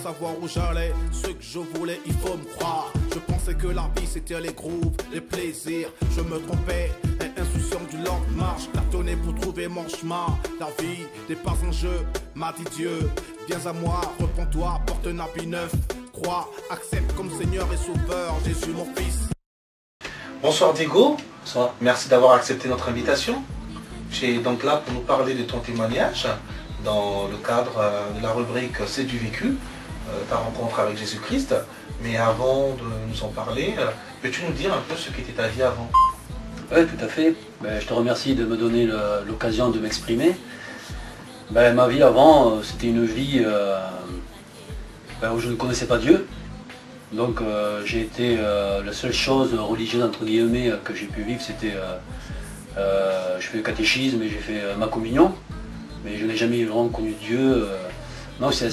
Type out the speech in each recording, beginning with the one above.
savoir où j'allais, ce que je voulais, il faut me croire. Je pensais que la vie c'était les grooves, les plaisirs. Je me trompais, et insouciant du lendemain. Je tâtonnais pour trouver mon chemin. La vie n'est pas un jeu, m'a dit Dieu. Viens à moi, repens-toi, porte un habit neuf. Crois, accepte comme Seigneur et Sauveur, Jésus mon fils. Bonsoir Diego. Bonsoir. Merci d'avoir accepté notre invitation. Tu es donc là pour nous parler de ton témoignage dans le cadre de la rubrique C'est du vécu, ta rencontre avec Jésus-Christ. Mais avant de nous en parler, peux-tu nous dire un peu ce qu'était ta vie avant? Oui, tout à fait. Je te remercie de me donner l'occasion de m'exprimer. Ma vie avant, c'était une vie où je ne connaissais pas Dieu. Donc j'ai été, la seule chose religieuse entre guillemets que j'ai pu vivre, c'était, je fais le catéchisme et j'ai fait ma communion. Mais je n'ai jamais vraiment connu Dieu. Non, c'est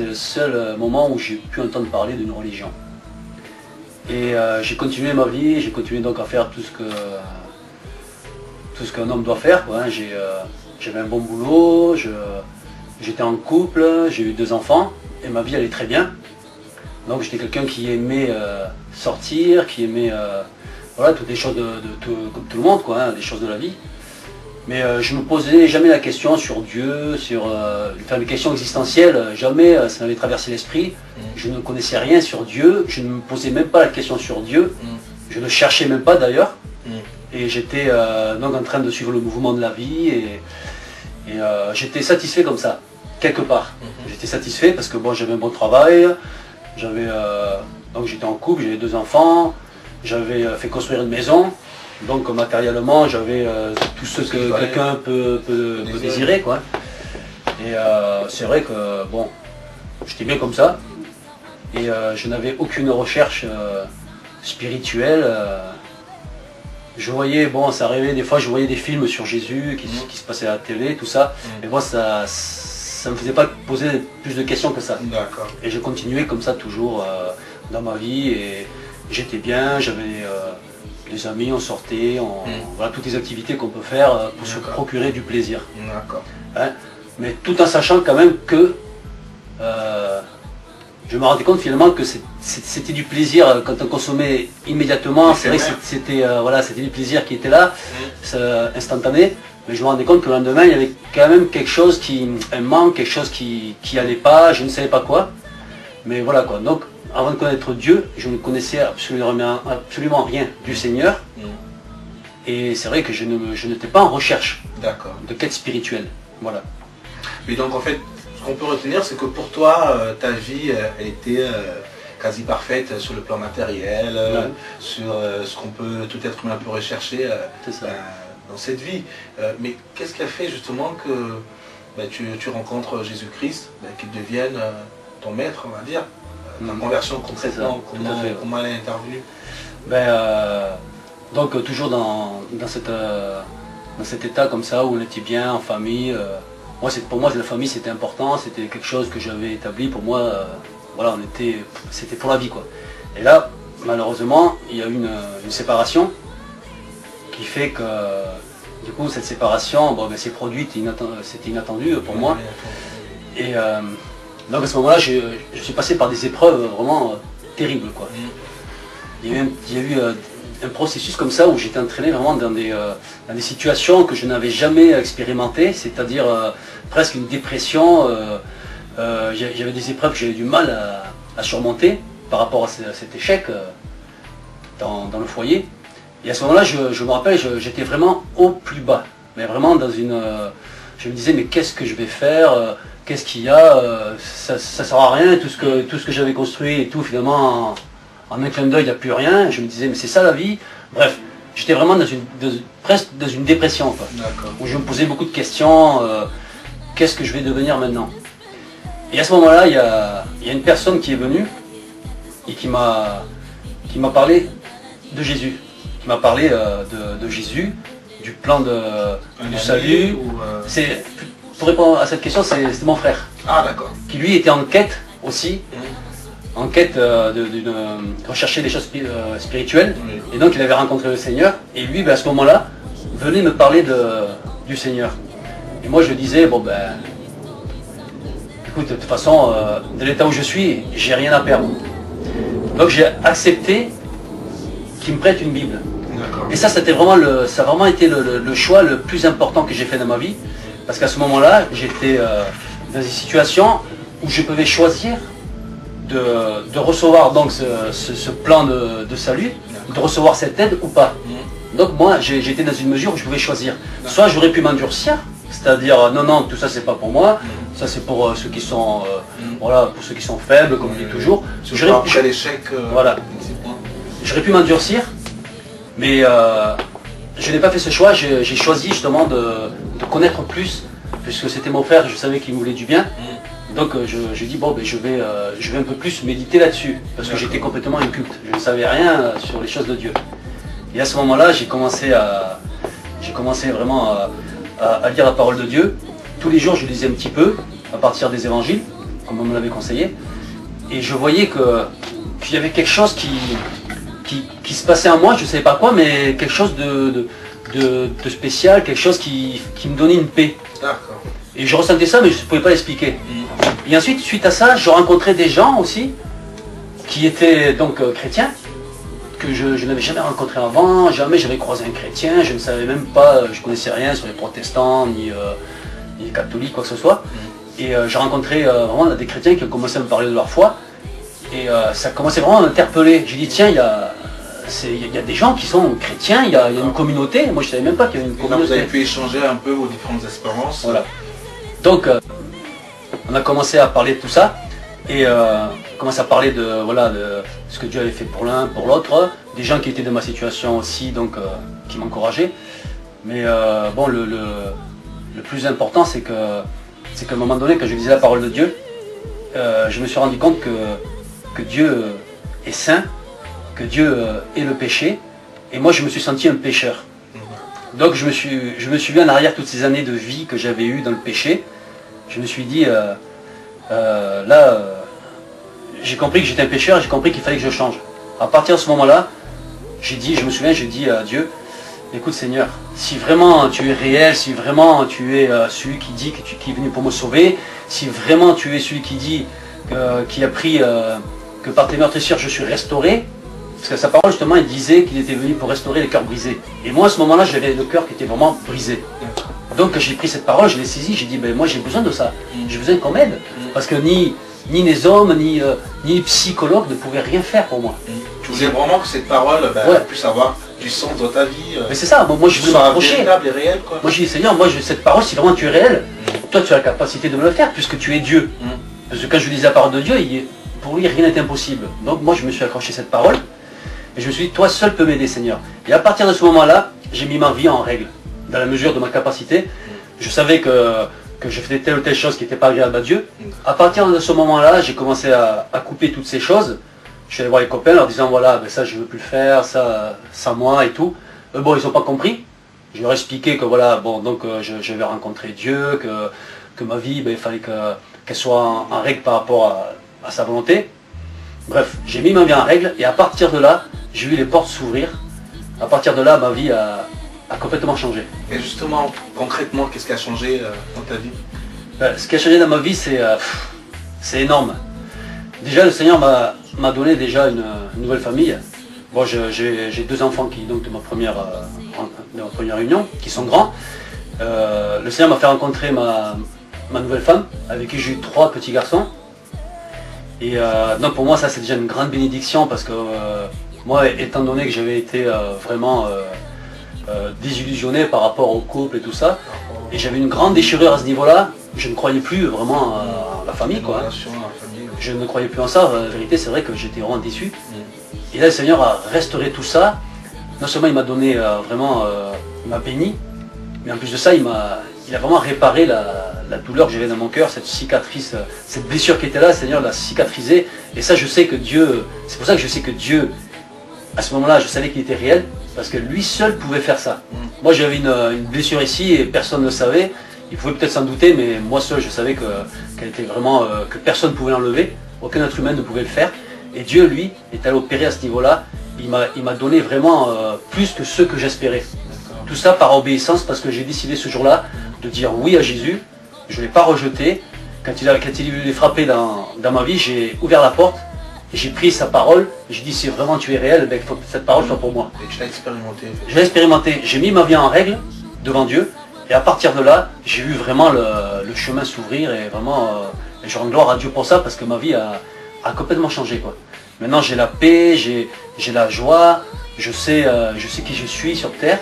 le seul moment où j'ai pu entendre parler d'une religion. Et j'ai continué ma vie, j'ai continué donc à faire tout ce qu'un homme doit faire, quoi, hein. J'avais un bon boulot, j'étais en couple, j'ai eu 2 enfants, et ma vie allait très bien. Donc j'étais quelqu'un qui aimait sortir, qui aimait voilà, toutes les choses comme tout le monde, quoi, hein, des choses de la vie. Mais je me posais jamais la question sur Dieu, sur des questions existentielles, jamais ça m'avait traversé l'esprit. Je ne connaissais rien sur Dieu, je ne me posais même pas la question sur Dieu, je ne cherchais même pas d'ailleurs. Et j'étais donc en train de suivre le mouvement de la vie et j'étais satisfait comme ça, quelque part. J'étais satisfait parce que bon, j'avais un bon travail, donc j'étais en couple, j'avais 2 enfants, j'avais fait construire une maison. Donc matériellement, j'avais tout ce que quelqu'un peut désirer, quoi. Et c'est vrai que bon, j'étais bien comme ça. Et je n'avais aucune recherche spirituelle. Je voyais, bon, ça arrivait des fois, je voyais des films sur Jésus qui se passaient à la télé, tout ça. Mais moi, ça me faisait pas poser plus de questions que ça. D'accord. Et je continuais comme ça toujours dans ma vie. Et j'étais bien, j'avais des amis, on sortait, voilà toutes les activités qu'on peut faire pour se procurer du plaisir. D'accord. Hein, mais tout en sachant quand même que je me rendais compte finalement que c'était du plaisir quand on consommait immédiatement. C'est vrai que c'était voilà, c'était du plaisir qui était là, instantané. Mais je me rendais compte que le lendemain, il y avait quand même quelque chose un manque, quelque chose qui allait pas, je ne savais pas quoi. Mais voilà quoi. Donc avant de connaître Dieu, je ne connaissais absolument rien du Seigneur. Et c'est vrai que je n'étais pas en recherche de quête spirituelle. Voilà. Mais donc en fait, ce qu'on peut retenir, c'est que pour toi, ta vie elle était quasi parfaite sur le plan matériel, sur ce qu'on peut, tout être humain peut rechercher dans cette vie. Mais qu'est-ce qui a fait justement que tu rencontres Jésus-Christ, qu'il devienne ton maître, on va dire? La conversion concrètement, comment elle est intervenue? Donc toujours dans cet état comme ça où on était bien en famille. Pour moi la famille c'était important, c'était quelque chose que j'avais établi pour moi. Voilà, c'était pour la vie, quoi. Et là malheureusement il y a eu une séparation qui fait que du coup cette séparation s'est produite, c'était inattendu pour moi. Et donc à ce moment-là, je suis passé par des épreuves vraiment terribles, quoi. Il y a eu un processus comme ça où j'étais entraîné vraiment dans des situations que je n'avais jamais expérimentées, c'est-à-dire presque une dépression. J'avais des épreuves que j'avais du mal à surmonter par rapport à cet échec dans le foyer. Et à ce moment-là, je me rappelle, j'étais vraiment au plus bas, mais vraiment dans je me disais mais qu'est-ce que je vais faire? Qu'est-ce qu'il y a, ça sert à rien, tout ce que j'avais construit et tout, finalement, en un clin d'œil, il n'y a plus rien. Je me disais, mais c'est ça la vie. Bref, j'étais vraiment presque dans une dépression, quoi, où je me posais beaucoup de questions, qu'est-ce que je vais devenir maintenant? Et à ce moment-là, il y a une personne qui est venue et qui m'a parlé de Jésus, qui m'a parlé de Jésus, du plan du salut. Pour répondre à cette question, c'était mon frère. Ah d'accord. Qui lui était en quête aussi, en quête de rechercher des choses spirituelles. Et donc il avait rencontré le Seigneur. Et lui, à ce moment-là, venait me parler du Seigneur. Et moi je disais, bon ben, écoute, de toute façon, de l'état où je suis, j'ai rien à perdre. Donc j'ai accepté qu'il me prête une Bible. Et ça, c'était vraiment ça a vraiment été le choix le plus important que j'ai fait dans ma vie. Parce qu'à ce moment-là, j'étais dans une situation où je pouvais choisir de recevoir donc ce plan de salut, de recevoir cette aide ou pas. Donc moi, j'étais dans une mesure où je pouvais choisir. Soit j'aurais pu m'endurcir, c'est-à-dire non, non, tout ça c'est pas pour moi, ça c'est pour ceux qui sont voilà, pour ceux qui sont faibles, comme je dis toujours. Voilà. J'aurais pu m'endurcir, mais je n'ai pas fait ce choix. J'ai choisi justement de connaître plus, puisque c'était mon frère, je savais qu'il me voulait du bien. Donc j'ai dit bon, ben, je vais un peu plus méditer là-dessus, parce que j'étais complètement inculte, je ne savais rien sur les choses de Dieu. Et à ce moment-là, j'ai commencé vraiment à lire la parole de Dieu. Tous les jours, je lisais un petit peu, à partir des évangiles, comme on me l'avait conseillé. Et je voyais qu'il y avait quelque chose qui se passait en moi, je ne savais pas quoi, mais quelque chose de spécial, quelque chose qui me donnait une paix. Et je ressentais ça, mais je ne pouvais pas l'expliquer. Et ensuite, suite à ça, je rencontrais des gens aussi, qui étaient donc chrétiens, que je n'avais jamais rencontré avant, jamais j'avais croisé un chrétien, je ne savais même pas, je ne connaissais rien sur les protestants, ni les catholiques, quoi que ce soit. Et j'ai rencontré vraiment des chrétiens qui ont commencé à me parler de leur foi, et ça commençait vraiment à m'interpeller. J'ai dit tiens, il y a des gens qui sont chrétiens, il y a une communauté, moi je ne savais même pas qu'il y avait une communauté. Vous avez pu échanger un peu vos différentes espérances. Voilà. Donc on a commencé à parler de tout ça, et on commence à parler de ce que Dieu avait fait pour l'un, pour l'autre, des gens qui étaient dans ma situation aussi, donc qui m'encourageaient. Mais bon, le plus important, c'est qu'à un moment donné, quand je lisais la parole de Dieu, je me suis rendu compte que Dieu est saint, que Dieu est le péché, et moi je me suis senti un pécheur. Donc je me suis vu en arrière toutes ces années de vie que j'avais eues dans le péché. Je me suis dit, j'ai compris que j'étais un pécheur, j'ai compris qu'il fallait que je change. À partir de ce moment-là, j'ai dit à Dieu, écoute Seigneur, si vraiment tu es réel, si vraiment tu es celui qui dit qui est venu pour me sauver, si vraiment tu es celui qui dit, qui a pris, que par tes meurtrissures je suis restauré, parce que sa parole justement il disait qu'il était venu pour restaurer les cœurs brisés. Et moi à ce moment-là j'avais le cœur qui était vraiment brisé. Donc j'ai pris cette parole, je l'ai saisie, j'ai dit ben moi j'ai besoin de ça, j'ai besoin qu'on m'aide, parce que ni les hommes, ni les psychologues ne pouvaient rien faire pour moi. Tu voulais vraiment que cette parole puisse avoir du sens dans ta vie. Mais c'est ça, moi je voulais m'approcher. Moi j'ai dit Seigneur, cette parole, si vraiment tu es réel, toi tu as la capacité de me le faire, puisque tu es Dieu. Parce que quand je lisais la parole de Dieu, pour lui rien n'est impossible. Donc moi je me suis accroché à cette parole, et je me suis dit, toi seul peux m'aider Seigneur. Et à partir de ce moment-là, j'ai mis ma vie en règle, dans la mesure de ma capacité. Je savais que je faisais telle ou telle chose qui n'était pas agréable à Dieu. À partir de ce moment-là, j'ai commencé à couper toutes ces choses. Je suis allé voir les copains en leur disant, voilà, ben ça je ne veux plus le faire, ça moi et tout. Bon, ils n'ont pas compris. Je leur ai expliqué que voilà, bon, donc je vais rencontrer Dieu, que ma vie, ben, il fallait qu'elle soit en règle par rapport à sa volonté. Bref, j'ai mis ma vie en règle, et à partir de là, j'ai vu les portes s'ouvrir. À partir de là, ma vie a complètement changé. Et justement, concrètement, qu'est-ce qui a changé dans ta vie? Ce qui a changé dans ma vie, c'est énorme. Déjà, le Seigneur m'a donné déjà une nouvelle famille. Bon, j'ai deux enfants de ma première union, qui sont grands. Le Seigneur m'a fait rencontrer ma nouvelle femme, avec qui j'ai eu 3 petits garçons. Et donc pour moi, ça c'est déjà une grande bénédiction, parce que moi, étant donné que j'avais été vraiment désillusionné par rapport au couple et tout ça, et j'avais une grande déchirure à ce niveau-là, je ne croyais plus vraiment à la famille, quoi. Je ne croyais plus en ça. La vérité, c'est vrai que j'étais vraiment déçu. Et là, le Seigneur a restauré tout ça. Non seulement il m'a donné il m'a béni, mais en plus de ça, il a vraiment réparé la douleur que j'avais dans mon cœur, cette cicatrice, cette blessure qui était là. Le Seigneur l'a cicatrisée. Et ça, je sais que Dieu, c'est pour ça que je sais que Dieu, à ce moment-là, je savais qu'il était réel, parce que lui seul pouvait faire ça. Moi, j'avais une blessure ici et personne ne le savait. Il pouvait peut-être s'en douter, mais moi seul, je savais qu'elle était vraiment, que personne ne pouvait l'enlever. Aucun être humain ne pouvait le faire. Et Dieu, lui, est allé opérer à ce niveau-là. Il m'a donné vraiment plus que ce que j'espérais. Tout ça par obéissance, parce que j'ai décidé ce jour-là de dire oui à Jésus. Je ne l'ai pas rejeté. quand il est frappé dans ma vie, j'ai ouvert la porte, j'ai pris sa parole, j'ai dit si vraiment tu es réel, ben, il faut que cette parole soit pour moi. Et tu l'as expérimenté. Je l'ai expérimenté, j'ai mis ma vie en règle devant Dieu, et à partir de là, j'ai vu vraiment le chemin s'ouvrir, et vraiment, je rends gloire à Dieu pour ça, parce que ma vie a complètement changé, quoi. Maintenant j'ai la paix, j'ai la joie, je sais qui je suis sur terre.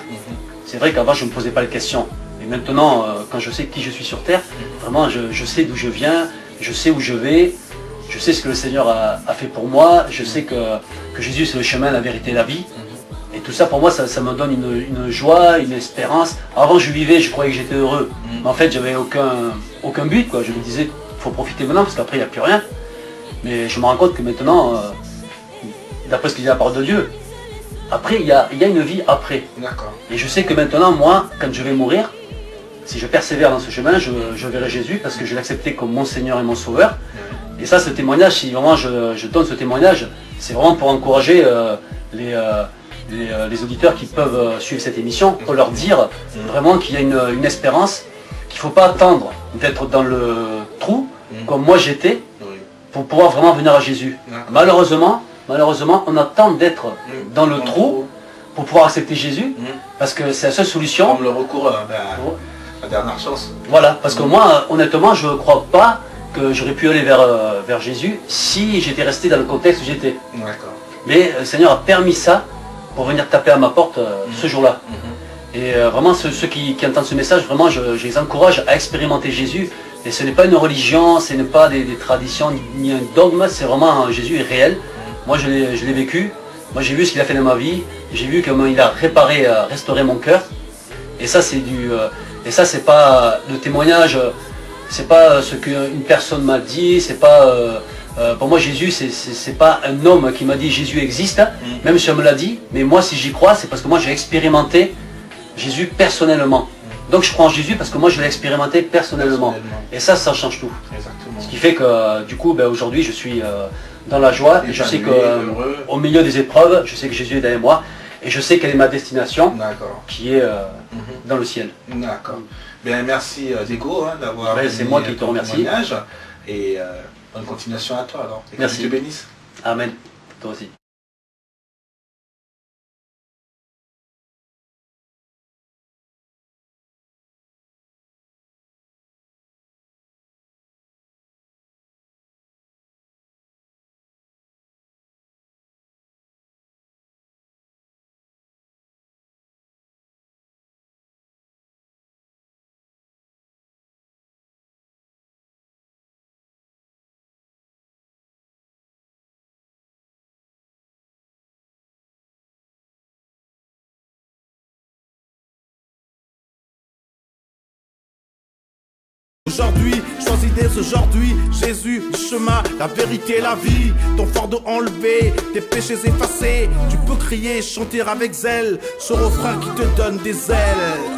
C'est vrai qu'avant je ne me posais pas les questions. Et maintenant, quand je sais qui je suis sur terre, vraiment je sais d'où je viens, je sais où je vais, je sais ce que le Seigneur a fait pour moi, je sais que Jésus c'est le chemin, la vérité et la vie. Et tout ça pour moi, ça me donne une joie, une espérance. Avant je vivais, je croyais que j'étais heureux. Mais en fait j'avais aucun but, quoi. Je me disais, il faut profiter maintenant parce qu'après il n'y a plus rien. Mais je me rends compte que maintenant, d'après ce qu'il dit la parole de Dieu, après il y a une vie après. Et je sais que maintenant, moi, quand je vais mourir, si je persévère dans ce chemin, je verrai Jésus parce que je l'ai accepté comme mon Seigneur et mon Sauveur. Et ça, ce témoignage, si vraiment je donne ce témoignage, c'est vraiment pour encourager les auditeurs qui peuvent suivre cette émission, pour leur dire vraiment qu'il y a une espérance, qu'il ne faut pas attendre d'être dans le trou, comme moi j'étais, pour pouvoir vraiment venir à Jésus. Malheureusement, on attend d'être dans le trou pour pouvoir accepter Jésus, parce que c'est la seule solution. Comme le recours à la dernière chance. Voilà, parce que moi, honnêtement, je ne crois pas que j'aurais pu aller vers Jésus si j'étais resté dans le contexte où j'étais. Mais le Seigneur a permis ça pour venir taper à ma porte ce jour-là. Et vraiment, ceux qui entendent ce message, vraiment, je les encourage à expérimenter Jésus. Et ce n'est pas une religion, ce n'est pas des traditions, ni un dogme, c'est vraiment Jésus est réel. Moi, je l'ai vécu. Moi, j'ai vu ce qu'il a fait dans ma vie. J'ai vu comment il a restauré mon cœur. Et ça, c'est pas le témoignage, c'est pas ce qu'une personne m'a dit, c'est pas... pour moi, Jésus, c'est pas un homme qui m'a dit Jésus existe, même si on me l'a dit. Mais moi, si j'y crois, c'est parce que moi, j'ai expérimenté Jésus personnellement. Donc, je crois en Jésus parce que moi, je l'ai expérimenté personnellement. Et ça change tout. Ce qui fait que, du coup, aujourd'hui, je suis dans la joie. Et je sais qu'au milieu des épreuves, je sais que Jésus est derrière moi. Et je sais quelle est ma destination, qui est dans le ciel. D'accord. Bien, merci Diego d'avoir c'est moi qui te remercie. Et bonne continuation à toi alors. Et merci. Que Dieu te bénisse. Amen. Toi aussi. Aujourd'hui, choisis dès aujourd'hui, Jésus, le chemin, la vérité, la vie. Ton fardeau enlevé, tes péchés effacés. Tu peux crier, chanter avec zèle, ce refrain qui te donne des ailes.